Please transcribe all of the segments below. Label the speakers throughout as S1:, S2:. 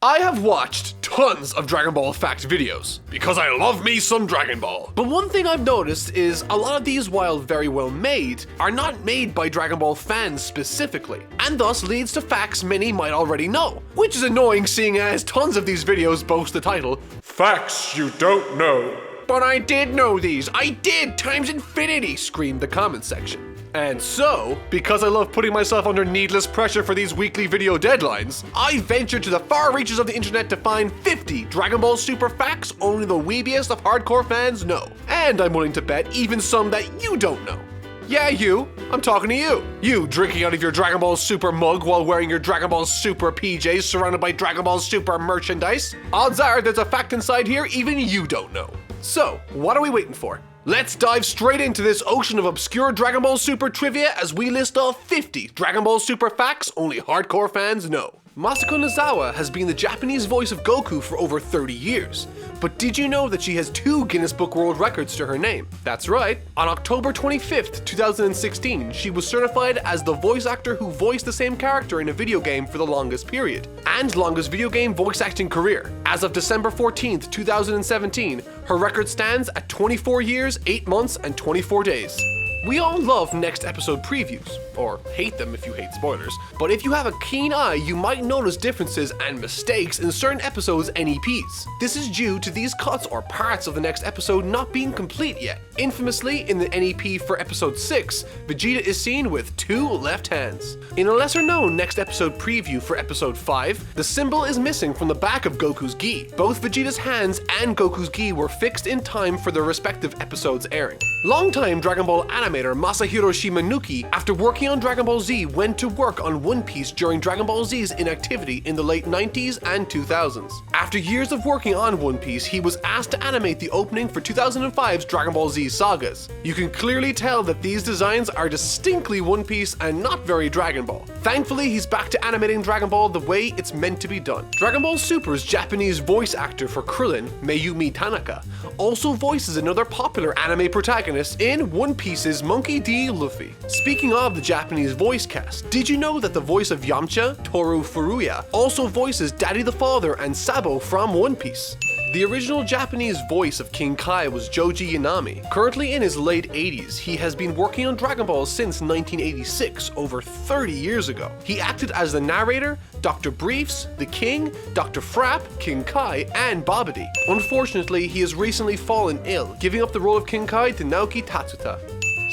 S1: I have watched tons of Dragon Ball fact videos, because I love me some Dragon Ball. But one thing I've noticed is a lot of these, while very well made, are not made by Dragon Ball fans specifically, and thus leads to facts many might already know, which is annoying seeing as tons of these videos boast the title,
S2: Facts You Don't Know.
S1: "But I did know these, I did, times infinity," screamed the comment section. And so, because I love putting myself under needless pressure for these weekly video deadlines, I ventured to the far reaches of the internet to find 50 Dragon Ball Super facts only the weebiest of hardcore fans know. And I'm willing to bet even some that you don't know. Yeah, you. I'm talking to you. You drinking out of your Dragon Ball Super mug while wearing your Dragon Ball Super PJs surrounded by Dragon Ball Super merchandise. Odds are there's a fact inside here even you don't know. So, what are we waiting for? Let's dive straight into this ocean of obscure Dragon Ball Super trivia as we list off 50 Dragon Ball Super facts only hardcore fans know. Masako Nozawa has been the Japanese voice of Goku for over 30 years. But did you know that she has 2 Guinness Book World Records to her name? That's right. On October 25th, 2016, she was certified as the voice actor who voiced the same character in a video game for the longest period, and longest video game voice acting career. As of December 14th, 2017, her record stands at 24 years, 8 months, and 24 days. We all love next episode previews, or hate them if you hate spoilers, but if you have a keen eye, you might notice differences and mistakes in certain episodes' NEPs. This is due to these cuts or parts of the next episode not being complete yet. Infamously, in the NEP for episode 6, Vegeta is seen with 2 left hands. In a lesser known next episode preview for episode 5, the symbol is missing from the back of Goku's gi. Both Vegeta's hands and Goku's gi were fixed in time for their respective episodes airing. Longtime Dragon Ball animator Masahiro Shimanuki, after working on Dragon Ball Z, went to work on One Piece during Dragon Ball Z's inactivity in the late 90s and 2000s. After years of working on One Piece, he was asked to animate the opening for 2005's Dragon Ball Z sagas. You can clearly tell that these designs are distinctly One Piece and not very Dragon Ball. Thankfully, he's back to animating Dragon Ball the way it's meant to be done. Dragon Ball Super's Japanese voice actor for Krillin, Mayumi Tanaka, also voices another popular anime protagonist in One Piece's Monkey D. Luffy. Speaking of the Japanese voice cast, did you know that the voice of Yamcha, Toru Furuya, also voices Daddy the Father and Sabo from One Piece? The original Japanese voice of King Kai was Joji Yanami. Currently in his late 80s, he has been working on Dragon Ball since 1986, over 30 years ago. He acted as the narrator, Dr. Briefs, the King, Dr. Frapp, King Kai, and Babidi. Unfortunately, he has recently fallen ill, giving up the role of King Kai to Naoki Tatsuta.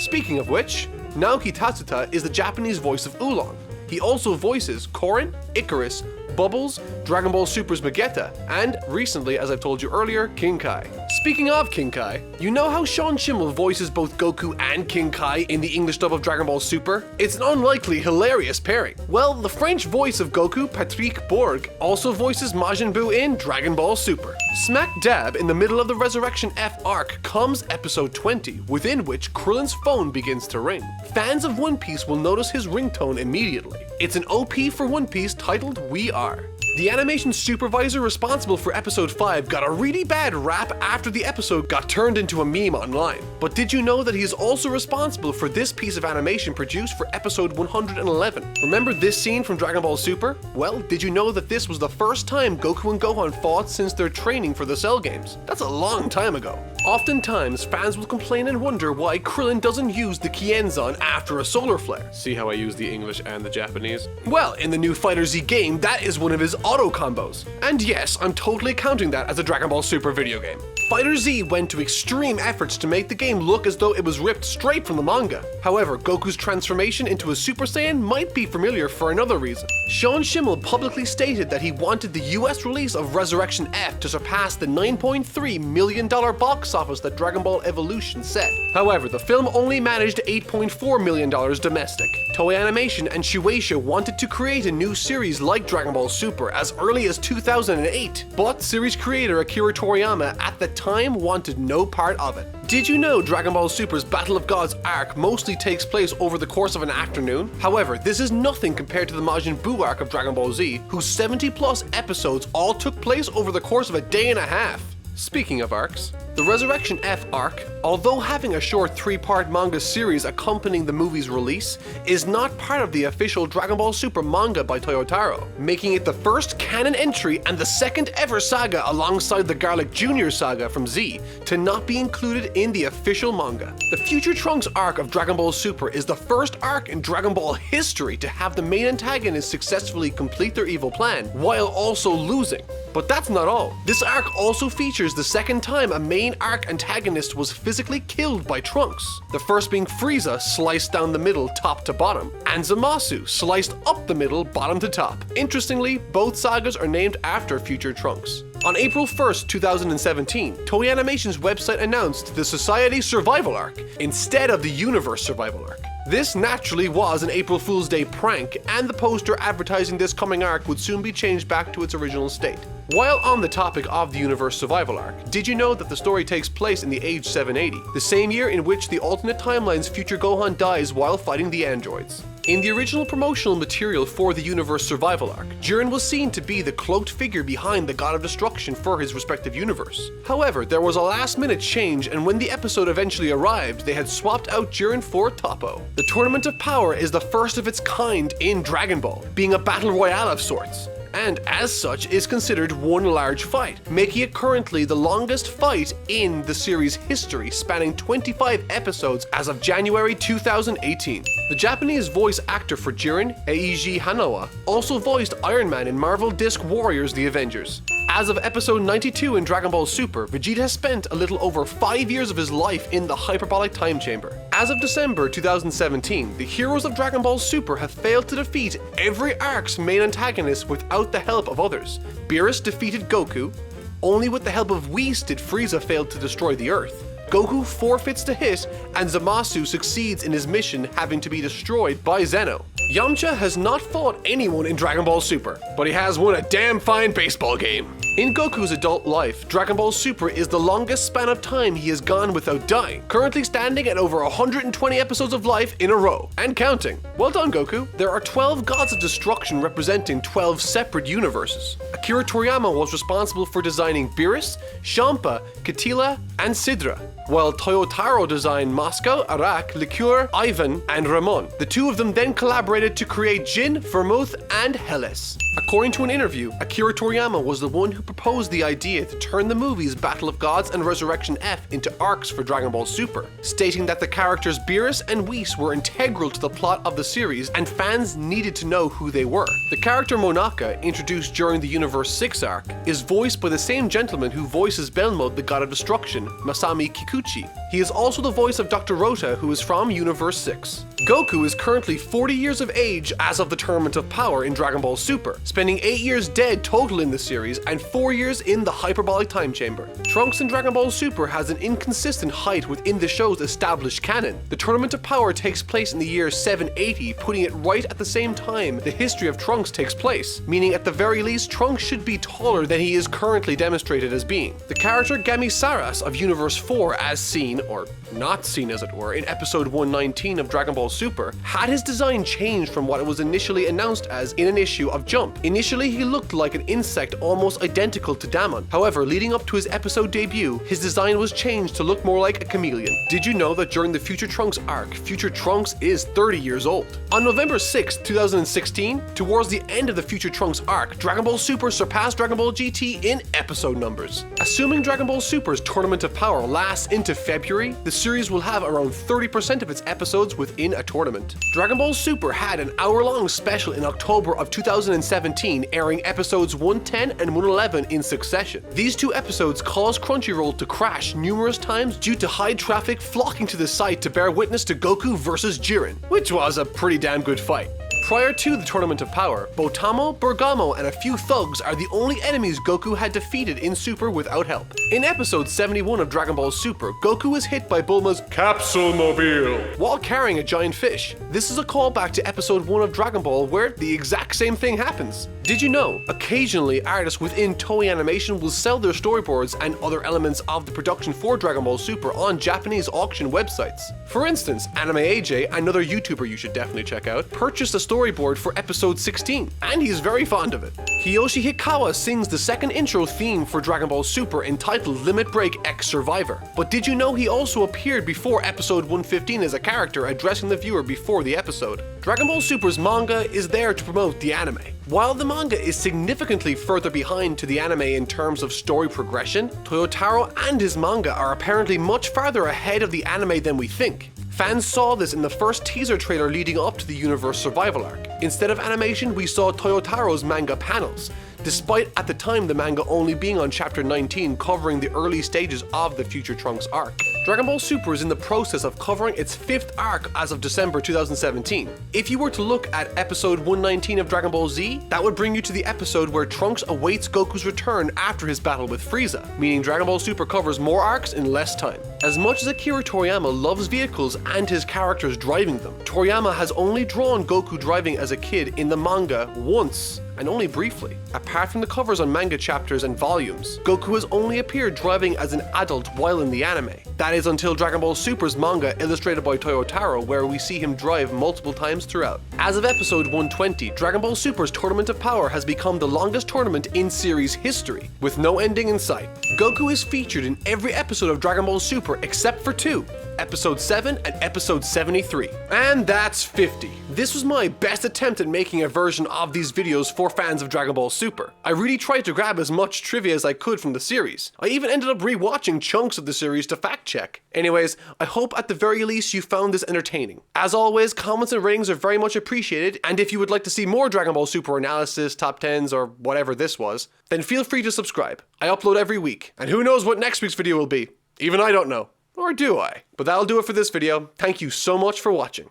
S1: Speaking of which, Naoki Tatsuta is the Japanese voice of Oolong. He also voices Korin, Icarus, Bubbles, Dragon Ball Super's Vegeta, and recently, as I've told you earlier, King Kai. Speaking of King Kai, you know how Sean Schemmel voices both Goku and King Kai in the English dub of Dragon Ball Super? It's an unlikely, hilarious pairing. Well, the French voice of Goku, Patrick Borg, also voices Majin Buu in Dragon Ball Super. Smack dab in the middle of the Resurrection F arc comes episode 20, within which Krillin's phone begins to ring. Fans of One Piece will notice his ringtone immediately. It's an OP for One Piece titled We Are. The animation supervisor responsible for episode 5 got a really bad rap after the episode got turned into a meme online. But did you know that he is also responsible for this piece of animation produced for episode 111? Remember this scene from Dragon Ball Super? Well, did you know that this was the first time Goku and Gohan fought since their training for the Cell games? That's a long time ago. Oftentimes, fans will complain and wonder why Krillin doesn't use the Kienzan after a solar flare. See how I use the English and the Japanese? Well, in the new Fighter Z game, that is one of his auto combos. And yes, I'm totally counting that as a Dragon Ball Super video game. Fighter Z went to extreme efforts to make the game look as though it was ripped straight from the manga. However, Goku's transformation into a Super Saiyan might be familiar for another reason. Sean Schemmel publicly stated that he wanted the US release of Resurrection F to surpass the $9.3 million box office that Dragon Ball Evolution set. However, the film only managed $8.4 million domestic. Toei Animation and Shueisha wanted to create a new series like Dragon Ball Super as early as 2008, but series creator Akira Toriyama at the time wanted no part of it. Did you know Dragon Ball Super's Battle of Gods arc mostly takes place over the course of an afternoon? However, this is nothing compared to the Majin Buu arc of Dragon Ball Z, whose 70+ episodes all took place over the course of a day and a half. Speaking of arcs, the Resurrection F arc, although having a short 3-part manga series accompanying the movie's release, is not part of the official Dragon Ball Super manga by Toyotaro, making it the first canon entry and the second ever saga alongside the Garlic Jr. saga from Z to not be included in the official manga. The Future Trunks arc of Dragon Ball Super is the first arc in Dragon Ball history to have the main antagonist successfully complete their evil plan while also losing. But that's not all. This arc also features the second time a main arc antagonist was physically killed by Trunks. The first being Frieza sliced down the middle top to bottom, and Zamasu sliced up the middle bottom to top. Interestingly, both sagas are named after future Trunks. On April 1st, 2017, Toei Animation's website announced the Society Survival Arc instead of the Universe Survival Arc. This naturally was an April Fool's Day prank, and the poster advertising this coming arc would soon be changed back to its original state. While on the topic of the Universe Survival Arc, did you know that the story takes place in the age 780, the same year in which the alternate timeline's future Gohan dies while fighting the androids? In the original promotional material for the Universe Survival Arc, Jiren was seen to be the cloaked figure behind the God of Destruction for his respective universe. However, there was a last-minute change, and when the episode eventually arrived, they had swapped out Jiren for Toppo. The Tournament of Power is the first of its kind in Dragon Ball, being a battle royale of sorts, and as such is considered one large fight, making it currently the longest fight in the series' history, spanning 25 episodes as of January 2018. The Japanese voice actor for Jiren, Eiji Hanawa, also voiced Iron Man in Marvel Disc Warriors: The Avengers. As of episode 92 in Dragon Ball Super, Vegeta has spent a little over 5 years of his life in the hyperbolic time chamber. As of December 2017, the heroes of Dragon Ball Super have failed to defeat every arc's main antagonist without the help of others. Beerus defeated Goku. Only with the help of Whis did Frieza fail to destroy the Earth. Goku forfeits to hit, and Zamasu succeeds in his mission, having to be destroyed by Zeno. Yamcha has not fought anyone in Dragon Ball Super, but he has won a damn fine baseball game. In Goku's adult life, Dragon Ball Super is the longest span of time he has gone without dying, currently standing at over 120 episodes of life in a row, and counting. Well done, Goku. There are 12 gods of destruction representing 12 separate universes. Akira Toriyama was responsible for designing Beerus, Champa, Katila, and Sidra, while Toyotaro designed Moscow, Arak, Liqueur, Ivan, and Ramon. The two of them then collaborated to create Jin, Vermouth, and Helles. According to an interview, Akira Toriyama was the one who proposed the idea to turn the movies Battle of Gods and Resurrection F into arcs for Dragon Ball Super, stating that the characters Beerus and Whis were integral to the plot of the series and fans needed to know who they were. The character Monaka, introduced during the Universe 6 arc, is voiced by the same gentleman who voices Belmod, the God of Destruction, Masami Kikuchi. He is also the voice of Dr. Rota, who is from Universe 6. Goku is currently 40 years of age as of the Tournament of Power in Dragon Ball Super, spending 8 years dead total in the series and 4 years in the hyperbolic time chamber. Trunks in Dragon Ball Super has an inconsistent height within the show's established canon. The Tournament of Power takes place in the year 780, putting it right at the same time the history of Trunks takes place, meaning at the very least Trunks should be taller than he is currently demonstrated as being. The character Gami Saras of Universe 4, as seen, or not seen as it were, in episode 119 of Dragon Ball Super, had his design changed from what it was initially announced as in an issue of Jump. Initially, he looked like an insect almost identical to Damon. However, leading up to his episode debut, his design was changed to look more like a chameleon. Did you know that during the Future Trunks arc, Future Trunks is 30 years old? On November 6, 2016, towards the end of the Future Trunks arc, Dragon Ball Super surpassed Dragon Ball GT in episode numbers. Assuming Dragon Ball Super's Tournament of Power lasts into February, the series will have around 30% of its episodes within a tournament. Dragon Ball Super had an hour-long special in October of 2017, airing episodes 110 and 111 in succession. These two episodes caused Crunchyroll to crash numerous times due to high traffic flocking to the site to bear witness to Goku versus Jiren, which was a pretty damn good fight. Prior to the Tournament of Power, Botamo, Bergamo, and a few thugs are the only enemies Goku had defeated in Super without help. In episode 71 of Dragon Ball Super, Goku is hit by Bulma's
S2: Capsule Mobile
S1: while carrying a giant fish. This is a callback to episode 1 of Dragon Ball where the exact same thing happens. Did you know, occasionally artists within Toei Animation will sell their storyboards and other elements of the production for Dragon Ball Super on Japanese auction websites. For instance, Anime AJ, another YouTuber you should definitely check out, purchased a storyboard storyboard for episode 16, and he's very fond of it. Kiyoshi Hikawa sings the second intro theme for Dragon Ball Super entitled Limit Break X Survivor. But did you know he also appeared before episode 115 as a character addressing the viewer before the episode? Dragon Ball Super's manga is there to promote the anime. While the manga is significantly further behind to the anime in terms of story progression, Toyotaro and his manga are apparently much farther ahead of the anime than we think. Fans saw this in the first teaser trailer leading up to the Universe Survival arc. Instead of animation, we saw Toyotaro's manga panels, despite at the time the manga only being on chapter 19 covering the early stages of the Future Trunks arc. Dragon Ball Super is in the process of covering its 5th arc as of December 2017. If you were to look at episode 119 of Dragon Ball Z, that would bring you to the episode where Trunks awaits Goku's return after his battle with Frieza, meaning Dragon Ball Super covers more arcs in less time. As much as Akira Toriyama loves vehicles and his characters driving them, Toriyama has only drawn Goku driving as a kid in the manga once, and only briefly. Apart from the covers on manga chapters and volumes, Goku has only appeared driving as an adult while in the anime. That is until Dragon Ball Super's manga illustrated by Toyotaro, where we see him drive multiple times throughout. As of episode 120, Dragon Ball Super's Tournament of Power has become the longest tournament in series history, with no ending in sight. Goku is featured in every episode of Dragon Ball Super except for 2. Episode 7 and episode 73. And that's 50. This was my best attempt at making a version of these videos for fans of Dragon Ball Super. I really tried to grab as much trivia as I could from the series. I even ended up rewatching chunks of the series to fact check. Anyways, I hope at the very least you found this entertaining. As always, comments and ratings are very much appreciated, and if you would like to see more Dragon Ball Super analysis, top 10s, or whatever this was, then feel free to subscribe. I upload every week, and who knows what next week's video will be. Even I don't know. Or do I? But that'll do it for this video. Thank you so much for watching.